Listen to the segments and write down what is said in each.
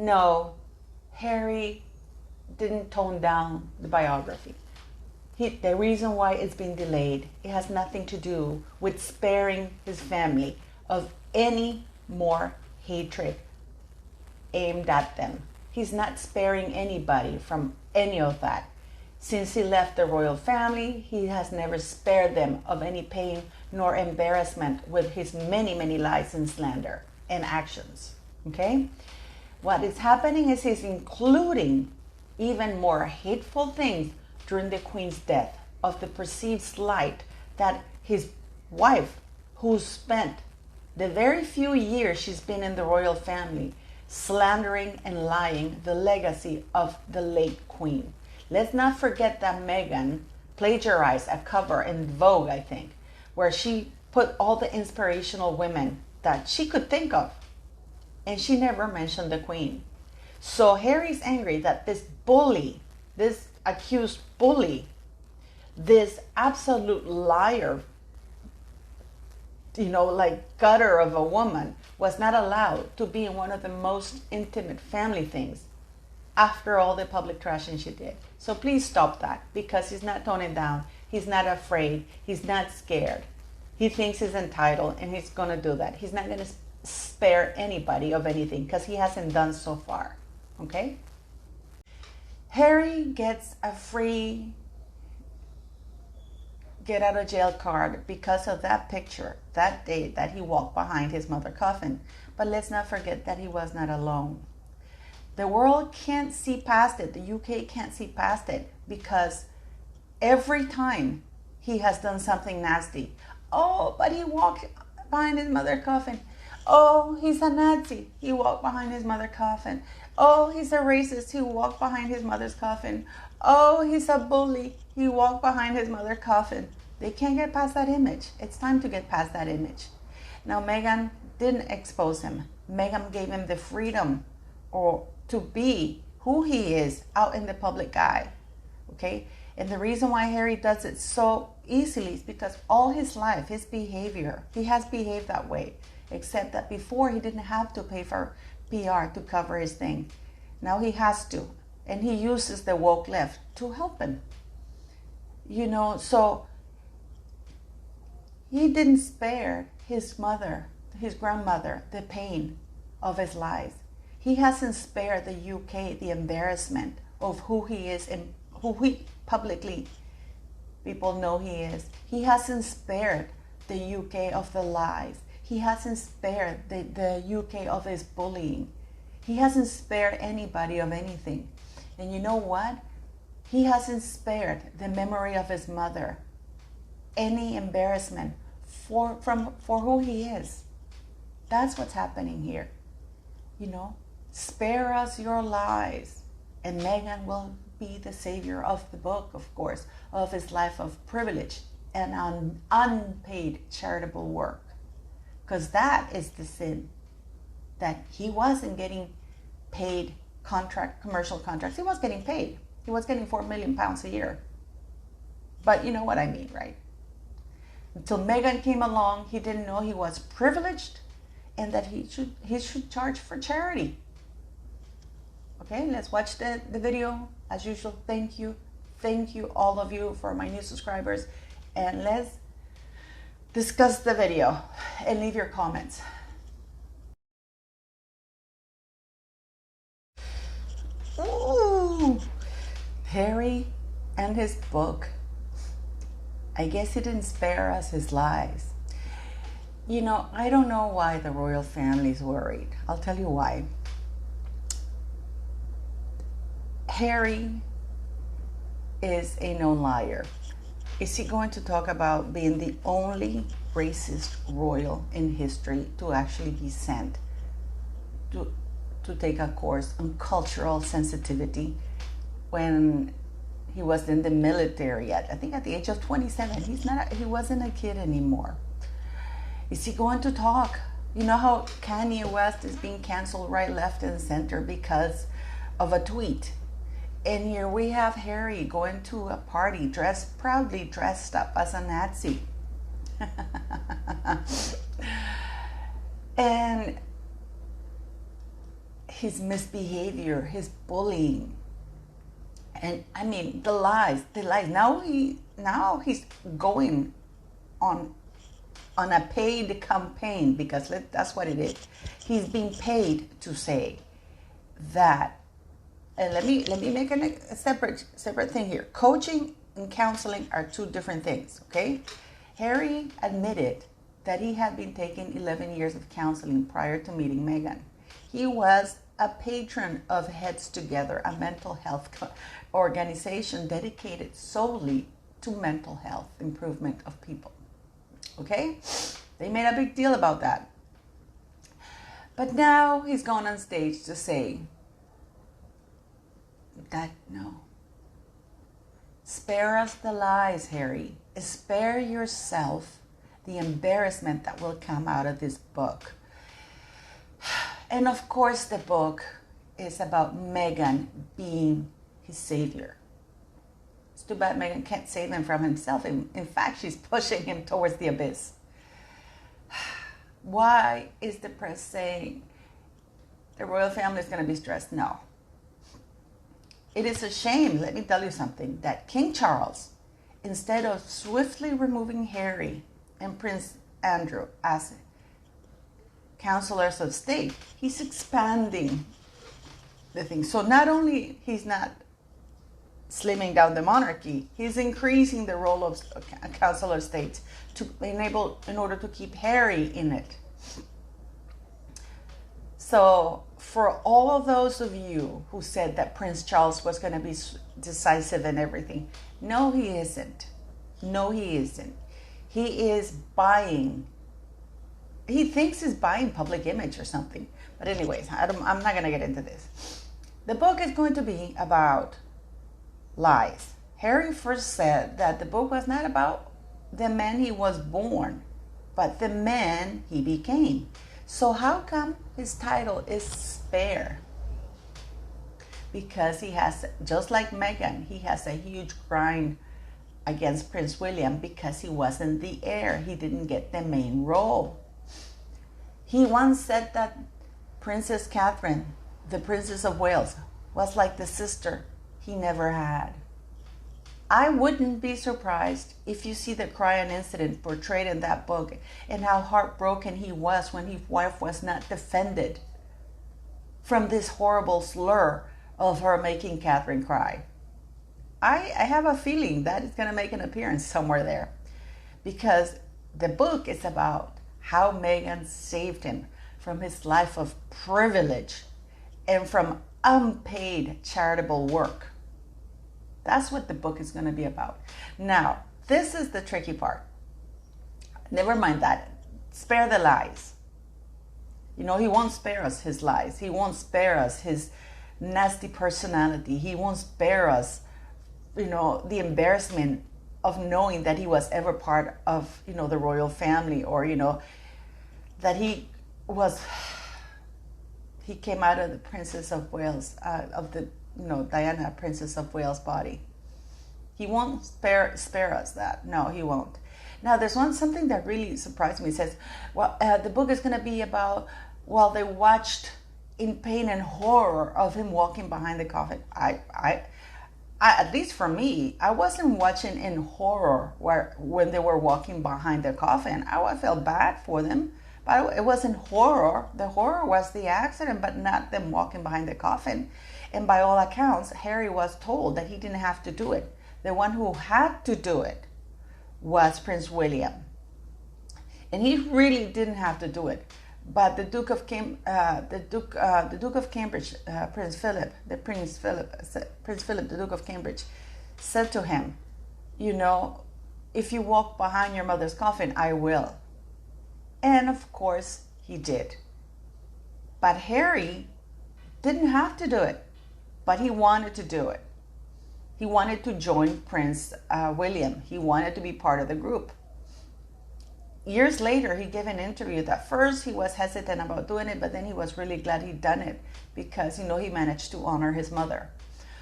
No, Harry didn't tone down the biography. The reason why it's been delayed, it has nothing to do with sparing his family of any more hatred aimed at them. He's not sparing anybody from any of that. Since he left the royal family, he has never spared them of any pain nor embarrassment with his many, many lies and slander and actions. Okay? What is happening is he's including even more hateful things during the Queen's death of the perceived slight that his wife, who spent the very few years she's been in the royal family, slandering and lying the legacy of the late Queen. Let's not forget that Meghan plagiarized a cover in Vogue, I think, where she put all the inspirational women that she could think of, and she never mentioned the Queen. So Harry's angry that this bully, this accused bully, this absolute liar, like gutter of a woman, was not allowed to be in one of the most intimate family things after all the public trashing she did. So please stop that, because he's not toning down. He's not afraid. He's not scared. He thinks he's entitled, and he's going to do that. He's not going to spare anybody of anything, because he hasn't done so far. Okay? Harry gets a free get out of jail card because of that picture that day that he walked behind his mother's coffin. But let's not forget that he was not alone. The world can't see past it. The UK can't see past it, because every time he has done something nasty, oh, but he walked behind his mother's coffin. Oh, he's a Nazi. He walked behind his mother's coffin. Oh, he's a racist. He walked behind his mother's coffin. Oh, he's a bully. He walked behind his mother's coffin. They can't get past that image. It's time to get past that image. Now, Meghan didn't expose him. Meghan gave him the freedom to be who he is out in the public eye. Okay? And the reason why Harry does it so easily is because all his life, his behavior, he has behaved that way. Except that before he didn't have to pay for PR to cover his thing. Now he has to. And he uses the woke left to help him. So he didn't spare his mother, his grandmother, the pain of his lies. He hasn't spared the UK the embarrassment of who he is and who he publicly people know he is. He hasn't spared the UK of the lies. He hasn't spared the UK of his bullying. He hasn't spared anybody of anything. And you know what? He hasn't spared the memory of his mother any embarrassment for who he is. That's what's happening here. Spare us your lies. And Meghan will be the savior of the book, of course, of his life of privilege and unpaid charitable work. Because that is the sin, that he wasn't getting paid commercial contracts. He was getting paid. He was getting £4 million a year. But you know what I mean, right? Until Meghan came along, he didn't know he was privileged and that he should charge for charity. Okay, let's watch the video. As usual, thank you. Thank you, all of you, for my new subscribers. And let's discuss the video and leave your comments. Ooh, Harry and his book. I guess he didn't spare us his lies. I don't know why the royal family's worried. I'll tell you why. Harry is a known liar. Is he going to talk about being the only racist royal in history to actually be sent to take a course on cultural sensitivity when he was in the military I think at the age of 27? He wasn't a kid anymore. Is he going to talk? You know how Kanye West is being canceled right, left, and center because of a tweet? And here we have Harry going to a party proudly dressed up as a Nazi. And his misbehavior, his bullying, and I mean the lies. Now he's going on a paid campaign, because that's what it is. He's being paid to say that. And let me make a separate thing here. Coaching and counseling are two different things. Okay, Harry admitted that he had been taking 11 years of counseling prior to meeting Meghan. He was a patron of Heads Together, a mental health organization dedicated solely to mental health improvement of people. Okay? They made a big deal about that. But now he's gone on stage to say that no. Spare us the lies, Harry. Spare yourself the embarrassment that will come out of this book. And of course, the book is about Meghan being his savior. It's too bad Meghan can't save him from himself. In fact, she's pushing him towards the abyss. Why is the press saying the royal family is going to be stressed? No. It is a shame, let me tell you something, that King Charles, instead of swiftly removing Harry and Prince Andrew as counselors of state, he's expanding the thing. So not only he's not slimming down the monarchy, he's increasing the role of counselor of state in order to keep Harry in it. So for all of those of you who said that Prince Charles was going to be decisive in everything, no, he isn't. No, he isn't. He is buying. He thinks he's buying public image or something. But anyways, I'm not going to get into this. The book is going to be about lies. Harry first said that the book was not about the man he was born, but the man he became. So how come his title is Spare? Because he has, just like Meghan, he has a huge grind against Prince William because he wasn't the heir. He didn't get the main role. He once said that Princess Catherine, the Princess of Wales, was like the sister he never had. I wouldn't be surprised if you see the Cryan incident portrayed in that book and how heartbroken he was when his wife was not defended from this horrible slur of her making Catherine cry. I have a feeling that it's going to make an appearance somewhere there, because the book is about how Meghan saved him from his life of privilege and from unpaid charitable work. That's what the book is going to be about. Now, this is the tricky part. Never mind that. Spare the lies. You know, he won't spare us his lies. He won't spare us his nasty personality. He won't spare us, you know, the embarrassment of knowing that he was ever part of, you know, the royal family, or, you know, that he came out of the Princess of Wales, of the, you know, Diana, Princess of Wales body. He won't spare us that. No, he won't. Now, there's something that really surprised me. It says, well, the book is going to be about while they watched in pain and horror of him walking behind the coffin. I at least for me, I wasn't watching in horror when they were walking behind the coffin. I felt bad for them, but it wasn't horror. The horror was the accident, but not them walking behind the coffin. And by all accounts, Harry was told that he didn't have to do it. The one who had to do it was Prince William. And he really didn't have to do it. But the Duke of Cambridge, Prince Philip, the Duke of Cambridge, said to him, you know, if you walk behind your mother's coffin, I will. And of course, he did. But Harry didn't have to do it, but he wanted to do it. He wanted to join Prince William. He wanted to be part of the group. Years later, he gave an interview that first he was hesitant about doing it, but then he was really glad he'd done it because, you know, he managed to honor his mother.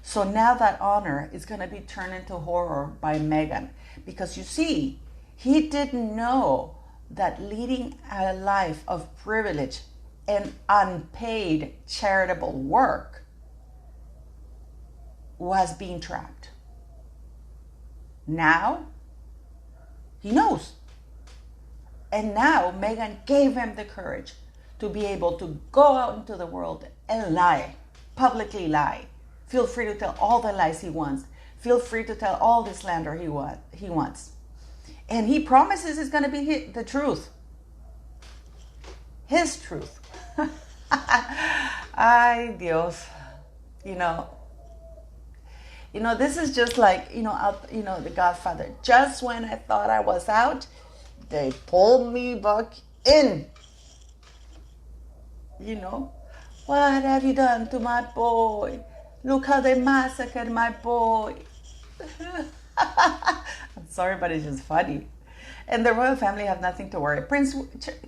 So now that honor is going to be turned into horror by Meghan, because you see, he didn't know that leading a life of privilege and unpaid charitable work was being tracked. Now, he knows. And now Meghan gave him the courage to be able to go out into the world and lie, publicly lie. Feel free to tell all the lies he wants. Feel free to tell all the slander he wants. And he promises it's going to be the truth. His truth. Ay, Dios. You know, this is just like, The Godfather. Just when I thought I was out, they pulled me back in. What have you done to my boy? Look how they massacred my boy. I'm sorry, but it's just funny. And the royal family have nothing to worry.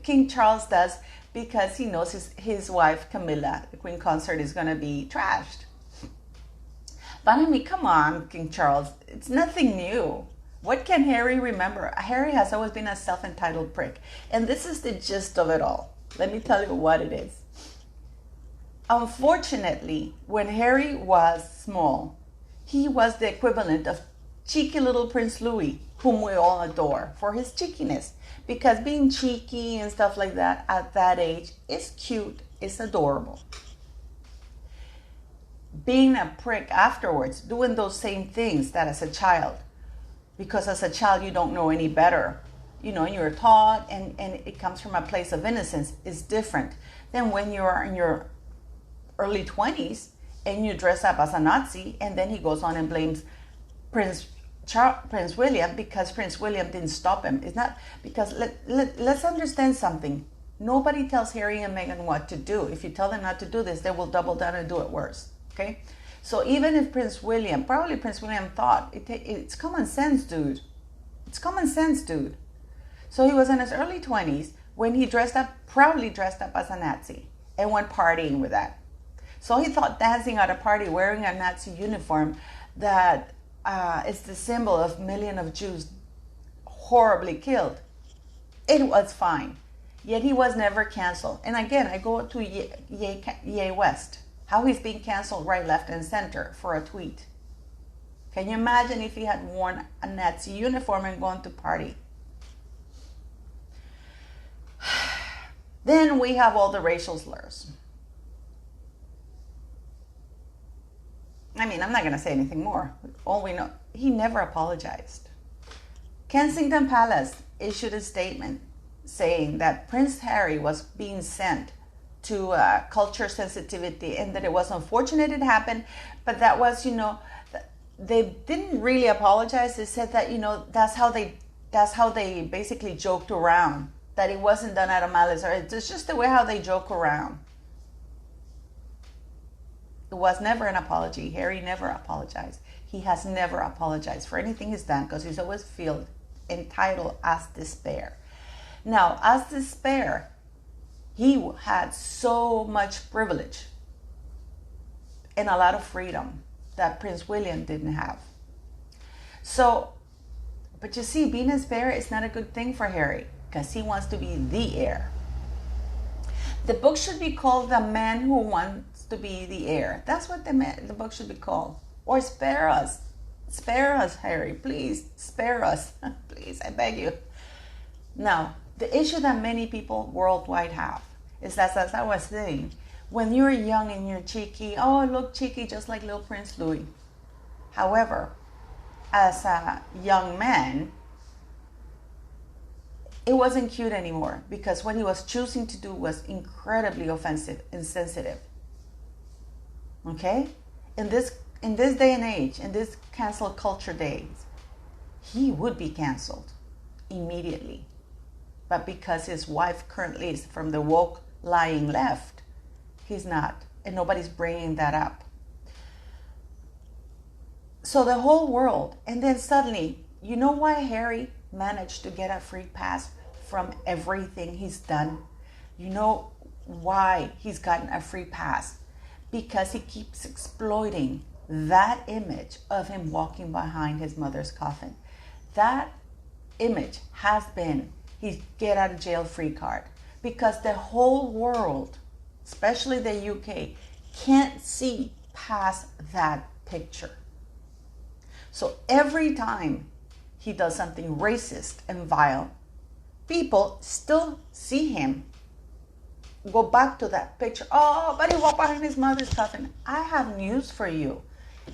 King Charles does, because he knows his wife, Camilla, the Queen Consort, is going to be trashed. But I mean, come on, King Charles. It's nothing new. What can Harry remember? Harry has always been a self-entitled prick. And this is the gist of it all. Let me tell you what it is. Unfortunately, when Harry was small, he was the equivalent of cheeky little Prince Louis, whom we all adore for his cheekiness. Because being cheeky and stuff like that at that age is cute, it's adorable. Being a prick afterwards, doing those same things that as a child, because as a child you don't know any better, you're taught, and it comes from a place of innocence, is different than when you're in your early 20s and you dress up as a Nazi, and then he goes on and blames Prince William because Prince William didn't stop him. It's not because let's understand something. Nobody tells Harry and Meghan what to do. If you tell them not to do this, they will double down and do it worse. Okay? So even if Prince William thought, it's common sense, dude. It's common sense, dude. So he was in his early 20s when he proudly dressed up as a Nazi and went partying with that. So he thought dancing at a party wearing a Nazi uniform that is the symbol of millions of Jews horribly killed. It was fine. Yet he was never canceled. And again, I go to Ye West. How he's being canceled right, left, and center for a tweet. Can you imagine if he had worn a Nazi uniform and gone to party? Then we have all the racial slurs. I mean, I'm not going to say anything more. All we know, he never apologized. Kensington Palace issued a statement saying that Prince Harry was being sent to culture sensitivity, and that it was unfortunate it happened, but that was, they didn't really apologize. They said that, that's how they basically joked around, that it wasn't done out of malice, or it's just the way how they joke around. It was never an apology. Harry never apologized. He has never apologized for anything he's done, because he's always felt entitled as despair. Now, as despair, he had so much privilege and a lot of freedom that Prince William didn't have. So, but you see, being a spare is not a good thing for Harry, because he wants to be the heir. The book should be called The Man Who Wants to Be the Heir. That's what the book should be called. Or Spare Us. Spare us, Harry. Please, spare us. Please, I beg you. Now, the issue that many people worldwide have is that, as I was saying, when you're young and you're cheeky, oh, I look cheeky just like little Prince Louis. However, as a young man, it wasn't cute anymore, because what he was choosing to do was incredibly offensive and sensitive. Okay? In this day and age, in this cancel culture days, he would be canceled immediately. But because his wife currently is from the woke lying left, he's not. And nobody's bringing that up. So the whole world, and then suddenly, you know why Harry managed to get a free pass from everything he's done? You know why he's gotten a free pass? Because he keeps exploiting that image of him walking behind his mother's coffin. That image has been his get out of jail free card, because the whole world especially the UK, can't see past that picture. So every time he does something racist and vile, people still see him go back to that picture. Oh, but he walked behind his mother's coffin. I have news for you.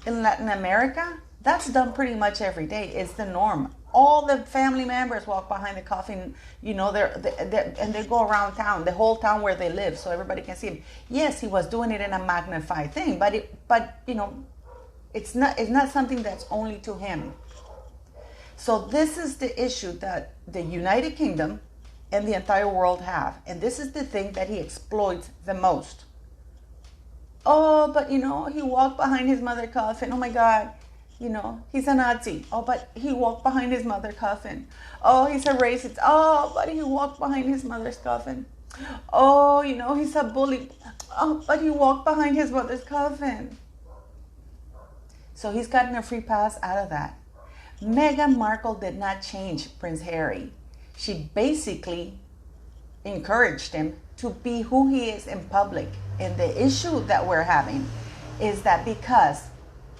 In Latin America, that's done pretty much every day. It's the norm. All the family members walk behind the coffin, you know, and they go around town, the whole town where they live, so everybody can see him. Yes, he was doing it in a magnified thing, but you know, it's not something that's only to him. So this is the issue that the United Kingdom and the entire world have, and this is the thing that he exploits the most. Oh, but you know, he walked behind his mother's coffin. Oh my God. You know, he's a Nazi. Oh, but he walked behind his mother's coffin. Oh, he's a racist. Oh, but he walked behind his mother's coffin. Oh, you know, he's a bully. Oh, but he walked behind his mother's coffin. So he's gotten a free pass out of that. Meghan Markle did not change Prince Harry. She basically encouraged him to be who he is in public. And the issue that we're having is that because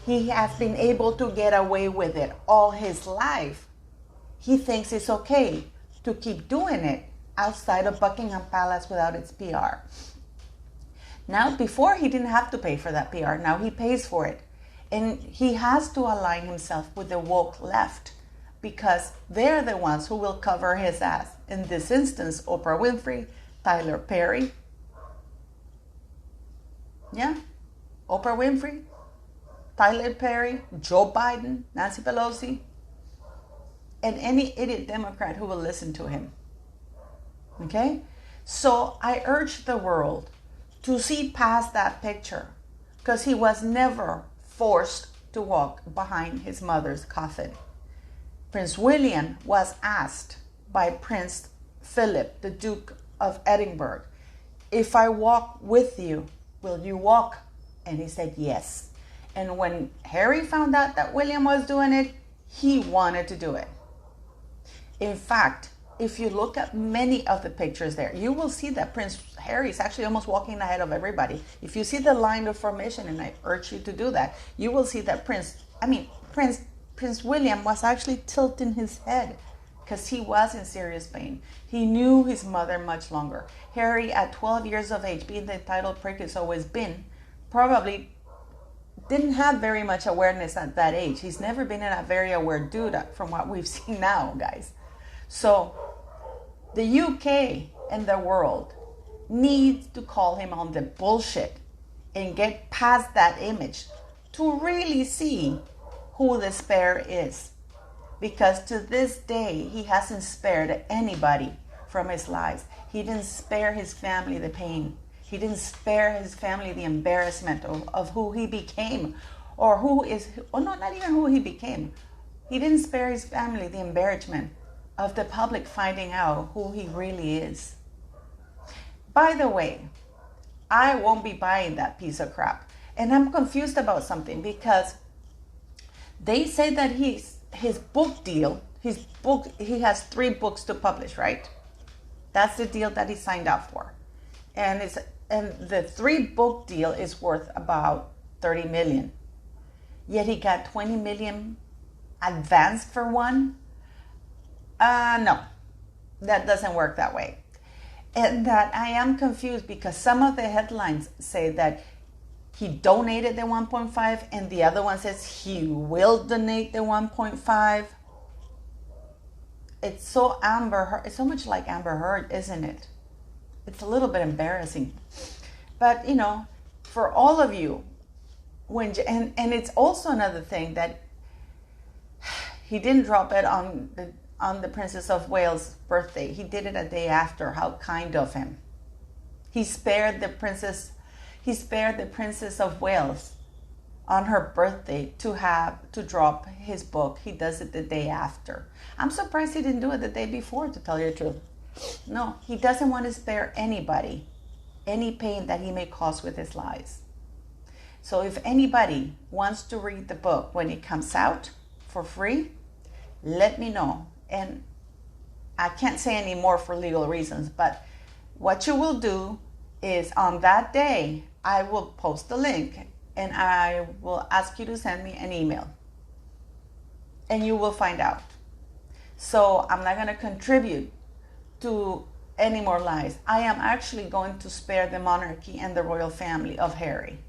he has been able to get away with it all his life, he thinks it's okay to keep doing it outside of Buckingham Palace without its PR. Now, before he didn't have to pay for that PR. Now he pays for it. And he has to align himself with the woke left because they're the ones who will cover his ass. In this instance, Oprah Winfrey, Tyler Perry. Yeah, Oprah Winfrey, Tyler Perry, Joe Biden, Nancy Pelosi, and any idiot Democrat who will listen to him. Okay? So I urge the world to see past that picture because he was never forced to walk behind his mother's coffin. Prince William was asked by Prince Philip, the Duke of Edinburgh, if I walk with you, will you walk? And he said yes. And when Harry found out that William was doing it, he wanted to do it. In fact, if you look at many of the pictures there, you will see that Prince Harry is actually almost walking ahead of everybody. If you see the line of formation, and I urge you to do that, you will see that Prince William was actually tilting his head because he was in serious pain. He knew his mother much longer. Harry, at 12 years of age, being the entitled prick he's always been, probably didn't have very much awareness at that age. He's never been a very aware dude from what we've seen now, guys. So the UK and the world needs to call him on the bullshit and get past that image to really see who the spare is. Because to this day, he hasn't spared anybody from his lies. He didn't spare his family the pain. He didn't spare his family the embarrassment of who he became or who is, well, no, not even who he became. He didn't spare his family the embarrassment of the public finding out who he really is. By the way, I won't be buying that piece of crap. And I'm confused about something because they say that his book deal, he has 3 books to publish, right? That's the deal that he signed up for. And the 3-book deal is worth about 30 million. Yet he got 20 million advanced for one. No, that doesn't work that way. And that I am confused because some of the headlines say that he donated the 1.5 and the other one says he will donate the 1.5. It's so it's so much like Amber Heard, isn't it? It's a little bit embarrassing. But, you know, for all of you, and it's also another thing that he didn't drop it on the Princess of Wales' birthday. He did it a day after. How kind of him. He spared the Princess of Wales on her birthday to drop his book. He does it the day after. I'm surprised he didn't do it the day before, to tell you the truth. No, he doesn't want to spare anybody any pain that he may cause with his lies. So if anybody wants to read the book when it comes out for free, let me know. And I can't say any more for legal reasons, but what you will do is on that day, I will post the link and I will ask you to send me an email. And you will find out. So I'm not going to contribute to any more lies. I am actually going to spare the monarchy and the royal family of Harry.